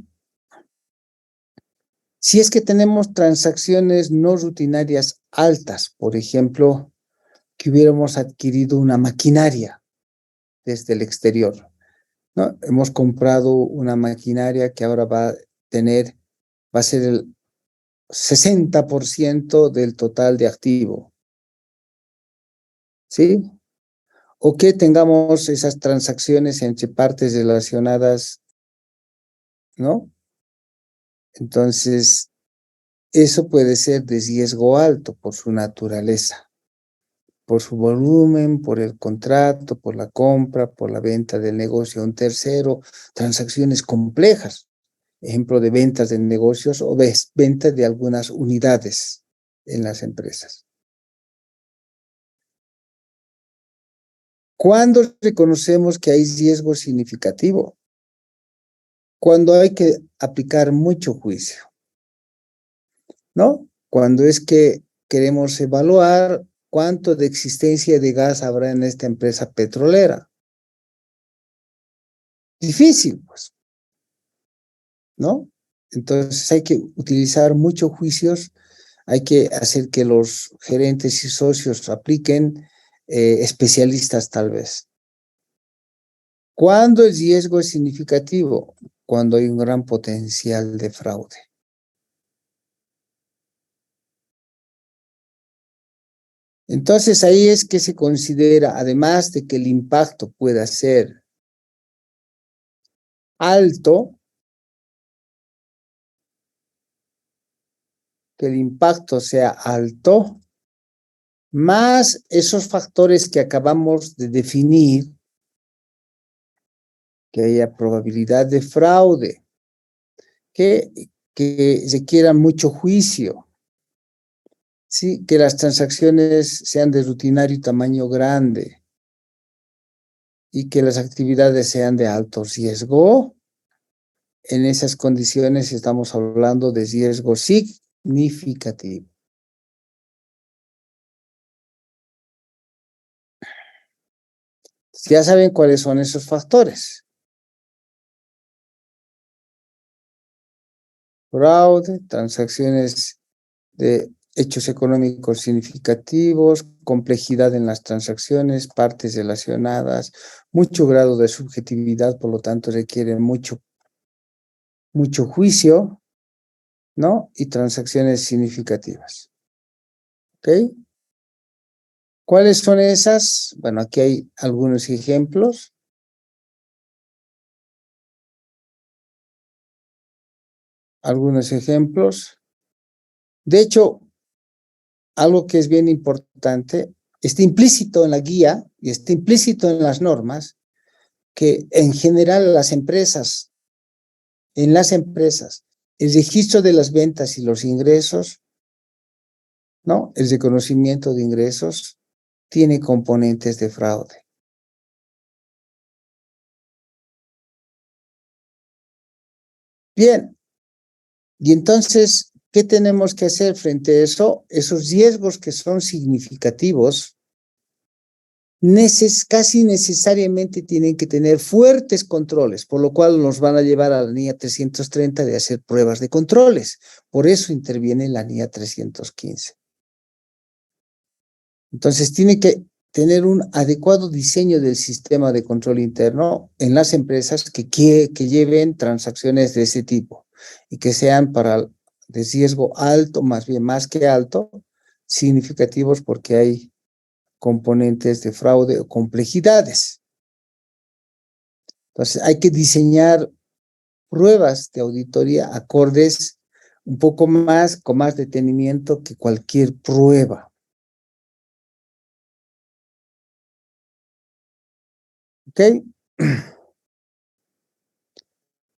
Speaker 1: Si es que tenemos transacciones no rutinarias altas, por ejemplo, que hubiéramos adquirido una maquinaria desde el exterior, ¿no? Hemos comprado una maquinaria que ahora va a ser el 60% del total de activo, ¿sí? O que tengamos esas transacciones entre partes relacionadas, ¿no? Entonces, eso puede ser de riesgo alto por su naturaleza, por su volumen, por el contrato, por la compra, por la venta del negocio a un tercero, transacciones complejas. Ejemplo de ventas de negocios o ventas de algunas unidades en las empresas. ¿Cuándo reconocemos que hay riesgo significativo? Cuando hay que aplicar mucho juicio, ¿no? Cuando es que queremos evaluar cuánto de existencia de gas habrá en esta empresa petrolera. Difícil, pues, ¿no? Entonces hay que utilizar muchos juicios, hay que hacer que los gerentes y socios apliquen especialistas tal vez. ¿Cuándo el riesgo es significativo? Cuando hay un gran potencial de fraude. Entonces ahí es que se considera, además de que el impacto pueda ser alto, que el impacto sea alto, más esos factores que acabamos de definir, que haya probabilidad de fraude, que requiera mucho juicio, ¿sí? Que las transacciones sean de rutinario tamaño grande y que las actividades sean de alto riesgo. En esas condiciones estamos hablando de riesgo significativo. Ya saben cuáles son esos factores. Fraude, transacciones de hechos económicos significativos, complejidad en las transacciones, partes relacionadas, mucho grado de subjetividad, por lo tanto requiere mucho juicio, ¿no? Y transacciones significativas. ¿Ok? ¿Cuáles son esas? Bueno, aquí hay algunos ejemplos. De hecho, algo que es bien importante, está implícito en la guía y está implícito en las normas, que en general en las empresas, el registro de las ventas y los ingresos, ¿no? El reconocimiento de ingresos tiene componentes de fraude. Bien, y entonces, ¿qué tenemos que hacer frente a eso? Esos riesgos que son significativos, casi necesariamente tienen que tener fuertes controles, por lo cual nos van a llevar a la NIA 330 de hacer pruebas de controles. Por eso interviene la NIA 315. Entonces, tiene que tener un adecuado diseño del sistema de control interno en las empresas que lleven transacciones de ese tipo y que sean de riesgo alto, más bien más que alto, significativos porque hay componentes de fraude o complejidades. Entonces, hay que diseñar pruebas de auditoría acordes un poco más, con más detenimiento que cualquier prueba. ¿Ok?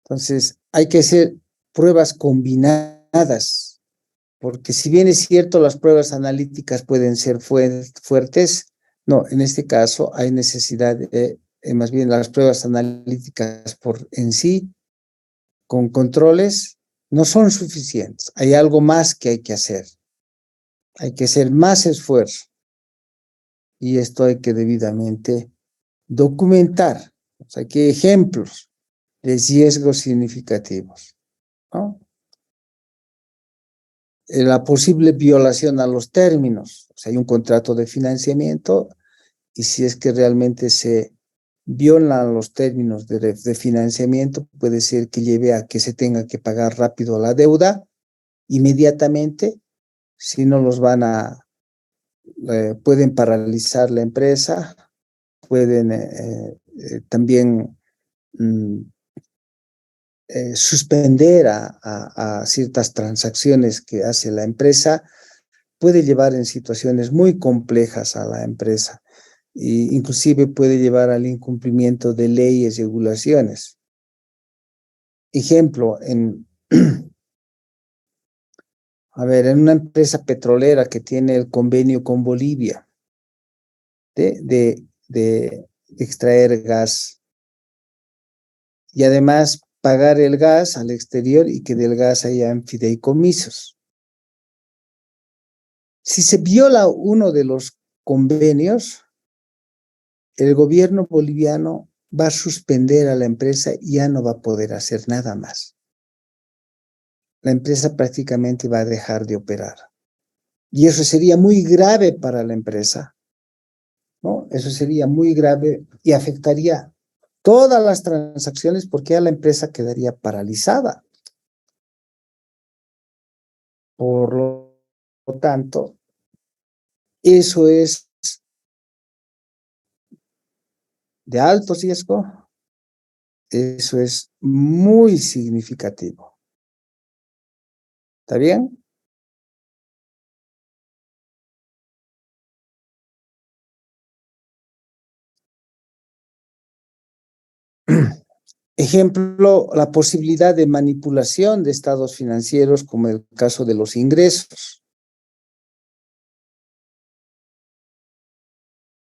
Speaker 1: Entonces, hay que hacer pruebas combinadas, porque si bien es cierto, las pruebas analíticas pueden ser fuertes, no, en este caso hay necesidad de, más bien las pruebas analíticas en sí, con controles, no son suficientes. Hay algo más que hay que hacer. Hay que hacer más esfuerzo. Y esto hay que debidamente documentar. O sea, que ejemplos de riesgos significativos, ¿no? La posible violación a los términos. O sea, hay un contrato de financiamiento y si es que realmente se violan los términos de financiamiento, puede ser que lleve a que se tenga que pagar rápido la deuda inmediatamente, si no los pueden paralizar la empresa, pueden también suspender a ciertas transacciones que hace la empresa, puede llevar en situaciones muy complejas a la empresa e inclusive puede llevar al incumplimiento de leyes y regulaciones. Ejemplo, en una empresa petrolera que tiene el convenio con Bolivia de extraer gas y además pagar el gas al exterior y que del gas haya fideicomisos. Si se viola uno de los convenios, el gobierno boliviano va a suspender a la empresa y ya no va a poder hacer nada más. La empresa prácticamente va a dejar de operar. Y eso sería muy grave para la empresa, ¿no? Eso sería muy grave y afectaría todas las transacciones porque ya la empresa quedaría paralizada. Por lo tanto, eso es de alto riesgo, eso es muy significativo. ¿Está bien? Ejemplo, la posibilidad de manipulación de estados financieros, como el caso de los ingresos,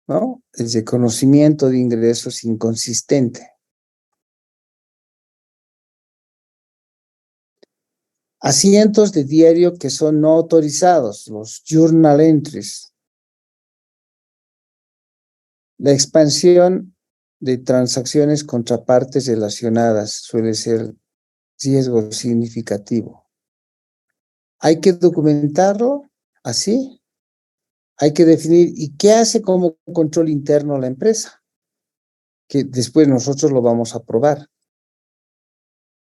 Speaker 1: ¿no? El reconocimiento de ingresos inconsistente. Asientos de diario que son no autorizados, los journal entries. La expansión de transacciones contra partes relacionadas suele ser riesgo significativo. Hay que documentarlo así. Hay que definir, ¿y qué hace como control interno la empresa? Que después nosotros lo vamos a probar.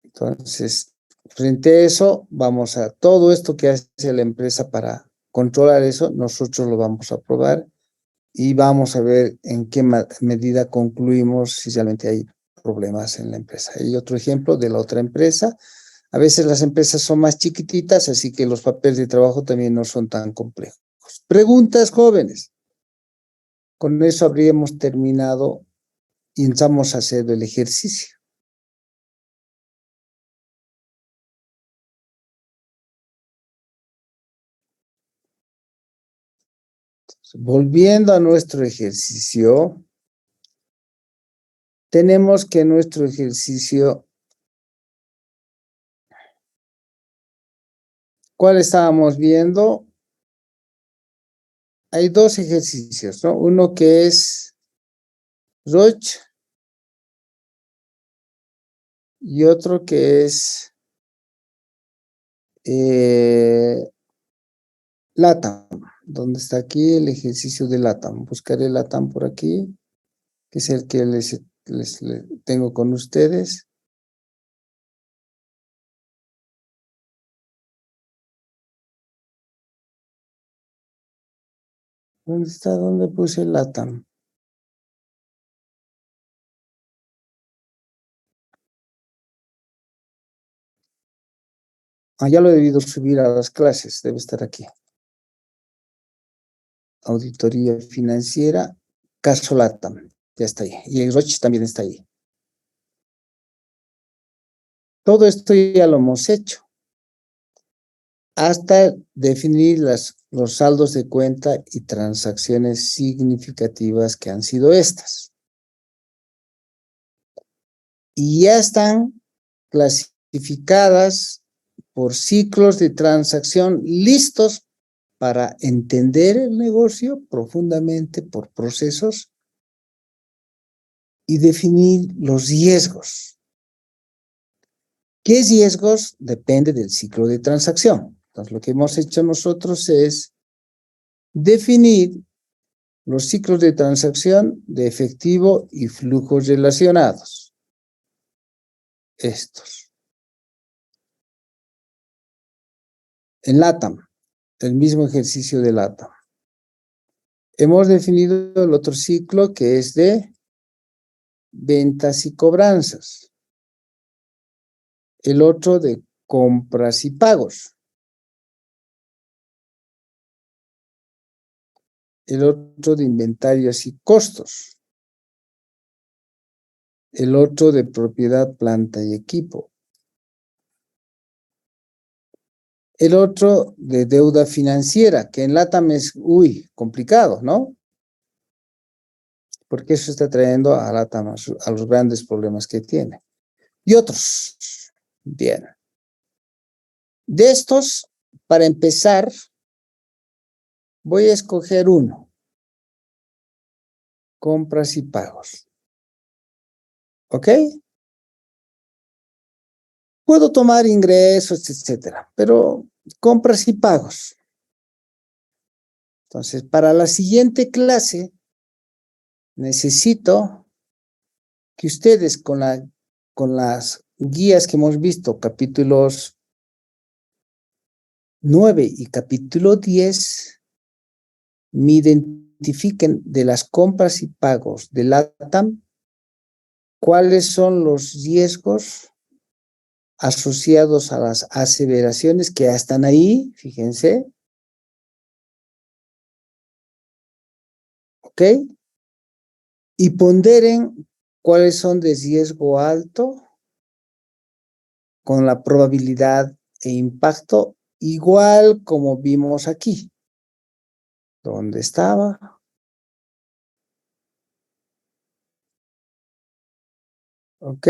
Speaker 1: Entonces, frente a eso, vamos a todo esto que hace la empresa para controlar eso, nosotros lo vamos a probar y vamos a ver en qué medida concluimos si realmente hay problemas en la empresa. Y otro ejemplo de la otra empresa, a veces las empresas son más chiquititas, así que los papeles de trabajo también no son tan complejos. Preguntas, jóvenes. Con eso habríamos terminado y empezamos a hacer el ejercicio. Volviendo a nuestro ejercicio, tenemos que nuestro ejercicio, ¿cuál estábamos viendo? Hay dos ejercicios, ¿no? Uno que es Roche y otro que es LATAM. ¿Dónde está aquí el ejercicio de LATAM? Buscaré LATAM por aquí, que es el que les tengo con ustedes. ¿Dónde está? ¿Dónde puse LATAM? Ah, ya lo he debido subir a las clases, debe estar aquí. Auditoría financiera, caso LATAM, ya está ahí. Y el Roche también está ahí. Todo esto ya lo hemos hecho. Hasta definir los saldos de cuenta y transacciones significativas que han sido estas. Y ya están clasificadas por ciclos de transacción listos para entender el negocio profundamente por procesos y definir los riesgos. ¿Qué riesgos? Depende del ciclo de transacción. Entonces, lo que hemos hecho nosotros es definir los ciclos de transacción de efectivo y flujos relacionados. Estos. En LATAM, el mismo ejercicio de LATAM. Hemos definido el otro ciclo que es de ventas y cobranzas. El otro de compras y pagos. El otro de inventarios y costos. El otro de propiedad, planta y equipo. El otro de deuda financiera, que en LATAM es, complicado, ¿no? Porque eso está trayendo a LATAM a los grandes problemas que tiene. Y otros. Bien. De estos, para empezar, voy a escoger uno. Compras y pagos. ¿Ok? Puedo tomar ingresos, etcétera, pero compras y pagos. Entonces, para la siguiente clase, necesito que ustedes con las guías que hemos visto, capítulos 9 y capítulo 10, me identifiquen de las compras y pagos de LATAM, cuáles son los riesgos asociados a las aseveraciones que ya están ahí, fíjense. ¿Ok? Y ponderen ¿Cuáles son de riesgo alto? Con la probabilidad e impacto igual como vimos aquí. ¿Dónde estaba? Ok.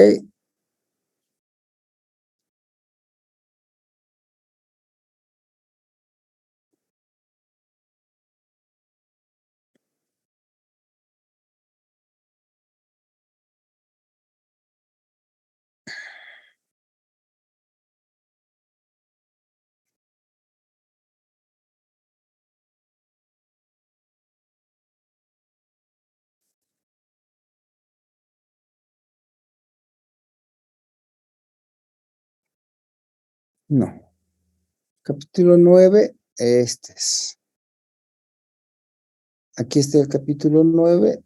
Speaker 1: No. Capítulo 9, este es. Aquí está el capítulo 9.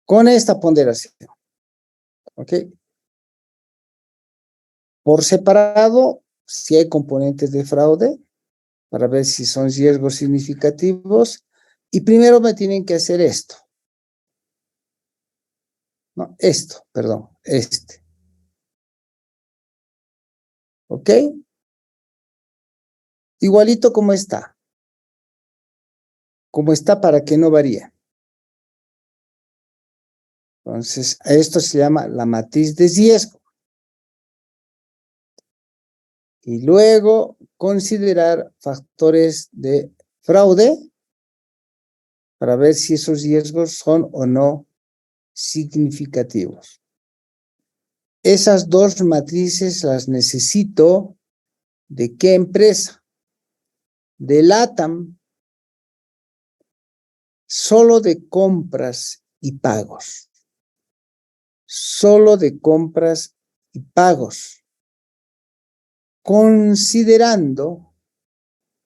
Speaker 1: Con esta ponderación. ¿Ok? Por separado, si hay componentes de fraude, para ver si son riesgos significativos. Y primero me tienen que hacer esto. No, esto, perdón, este. ¿Ok? Igualito como está. Como está para que no varíe. Entonces, a esto se llama la matriz de riesgo. Y luego considerar factores de fraude para ver si esos riesgos son o no significativos. Esas dos matrices las necesito. ¿De qué empresa? De LATAM, solo de compras y pagos. Solo de compras y pagos. Considerando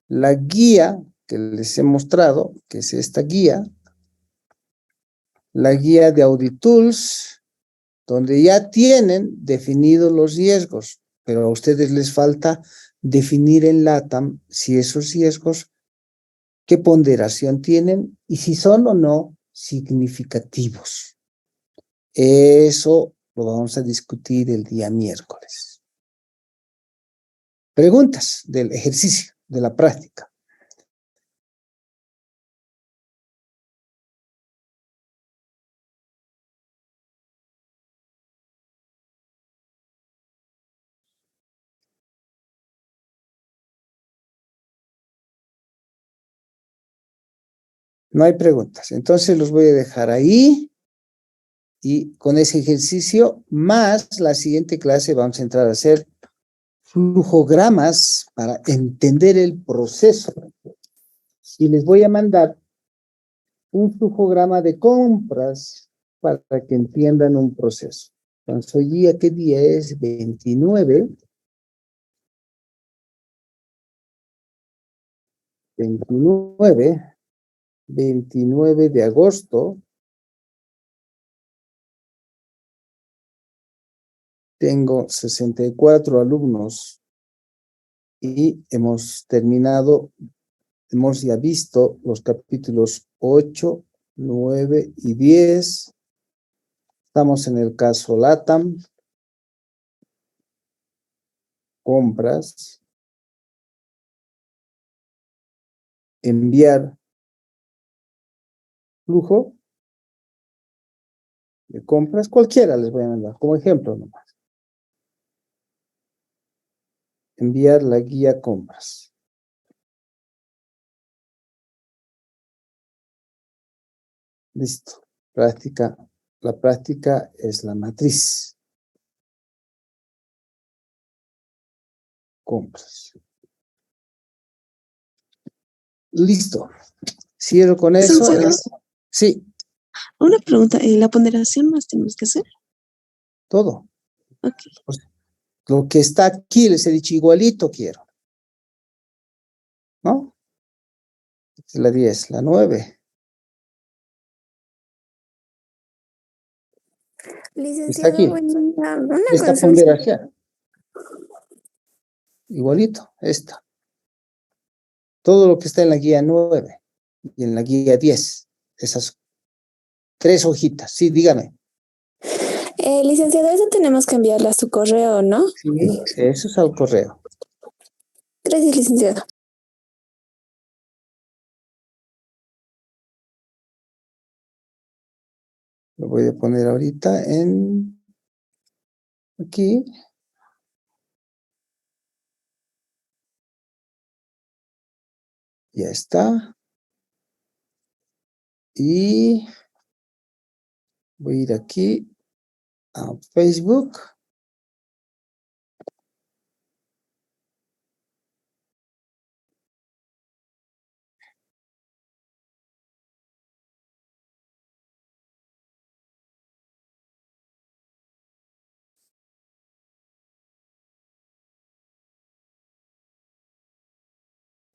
Speaker 1: la guía que les he mostrado, que es esta guía, la guía de Auditools, donde ya tienen definidos los riesgos, pero a ustedes les falta definir en LATAM si esos riesgos, qué ponderación tienen y si son o no significativos. Eso lo vamos a discutir el día miércoles. Preguntas del ejercicio, de la práctica. No hay preguntas. Entonces los voy a dejar ahí y con ese ejercicio más la siguiente clase vamos a entrar a hacer flujogramas para entender el proceso. Y les voy a mandar un flujograma de compras para que entiendan un proceso. Entonces, hoy día, ¿qué día es? 29. 29 de agosto. Tengo 64 alumnos y hemos terminado, hemos ya visto los capítulos 8, 9 y 10. Estamos en el caso LATAM, compras, enviar flujo de compras, cualquiera les voy a mandar, como ejemplo nomás. Enviar la guía compras. Listo. Práctica. La práctica es la matriz. Compras. Listo. Cierro con eso. Sí,
Speaker 3: Una pregunta, ¿la ponderación más tenemos que hacer?
Speaker 1: todo.
Speaker 3: Ok.
Speaker 1: Pues, lo que está aquí les he dicho igualito quiero. ¿No? Es la 10, la 9. Está
Speaker 4: Licenciado,
Speaker 1: aquí.
Speaker 4: buen día. Una
Speaker 1: Esta
Speaker 4: consulta.
Speaker 1: ponderación. Igualito, esta. Todo lo que está en la guía 9 y en la guía 10. Esas 3 hojitas. Sí, dígame.
Speaker 4: Licenciado, eso tenemos que enviarle a su correo, ¿no?
Speaker 1: Sí, eso es al correo.
Speaker 4: Gracias, licenciado.
Speaker 1: Lo voy a poner ahorita en aquí. Ya está. Y voy a ir aquí a Facebook.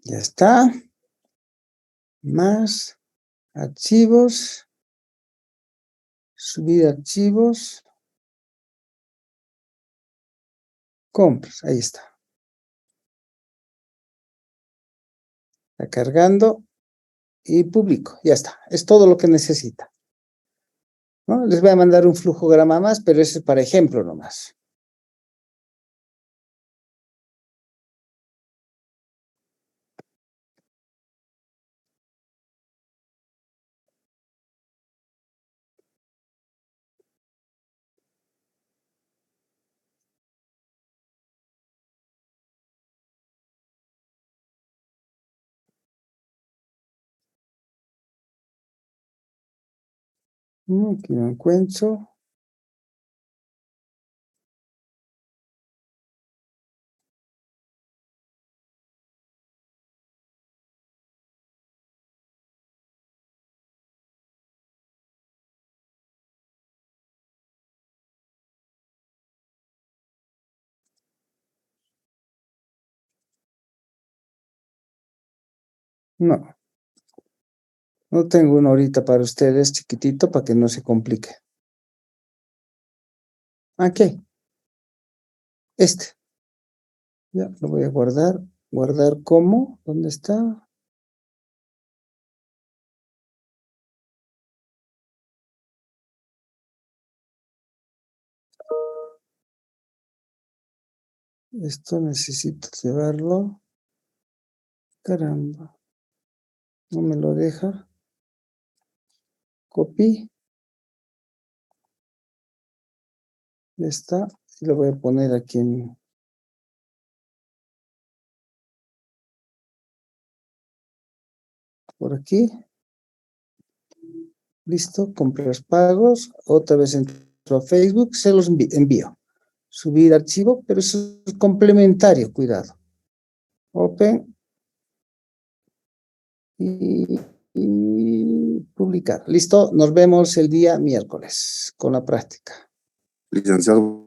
Speaker 1: Ya está. Más archivos. Subir archivos. Compras. Ahí está. Está cargando. Y publico. Ya está. Es todo lo que necesita. ¿No? Les voy a mandar un flujograma más, pero ese es para ejemplo nomás. Aquí lo encuentro. No. No tengo uno ahorita para ustedes, chiquitito, para que no se complique. Aquí. Este. Ya, lo voy a guardar. ¿Guardar cómo? ¿Dónde está? Esto necesito llevarlo. Caramba. No me lo deja. Copy. Ya está. Y lo voy a poner aquí en... Por aquí. Listo. Compras pagos. Otra vez entro a Facebook. Se los envío. Subir archivo, pero eso es complementario. Cuidado. Open. Y publicar. Listo, nos vemos el día miércoles con la práctica.
Speaker 5: Licenciado.